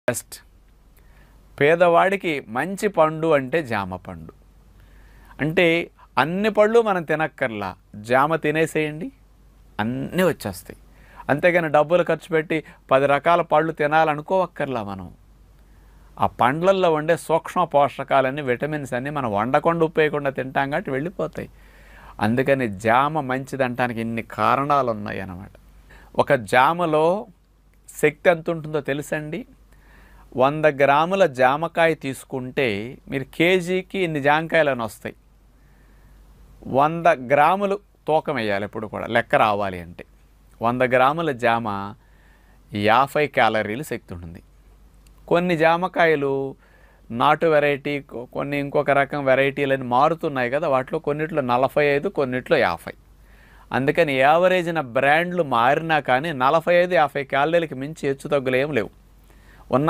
Best. పేదవాడికి మంచి పండు అంటే జామ పండు. అంటే అన్ని పళ్ళు మనం తినక్కర్లా, జామ తినేసేయండి అన్నీ వచ్చేస్తాయి. అంతేగాని డబ్బులు ఖర్చు పెట్టి 10 రకాల పళ్ళు తినాలనుకోవక్కర్లా మనం. ఆ పండ్లల్లో ఉండే సూక్ష్మ పోషకాలన్నీ, విటమిన్స్ అన్నీ మనం వండకుండా ఉప్పేయకుండా తింటాం కాబట్టి వెళ్ళిపోతాయి. అందుకని జామ మంచిదంటానికి ఇన్ని కారణాలు ఉన్నాయి అన్నమాట. ఒక జామలో శక్తి ఎంత ఉంటుందో తెలుసండి? 100 గ్రాముల జామకాయ తీసుకుంటే మీరు కేజీకి ఇన్ని జామకాయలని వస్తాయి. 100 గ్రాములు తూకం వేయాలి ఎప్పుడు కూడా, లెక్క రావాలి అంటే. 100 గ్రాముల జామ 50 క్యాలరీలు శక్తి ఉంటుంది. కొన్ని జామకాయలు నాటు వెరైటీ, కొన్ని ఇంకొక రకం వెరైటీలని మారుతున్నాయి కదా, వాటిలో కొన్నిట్లో 45, కొన్నిట్లో 50. అందుకని యావరేజ్న బ్రాండ్లు మారినా కానీ 45-50 క్యాలరీలకి మించి హెచ్చు తగ్గులు ఏం లేవు. ఉన్న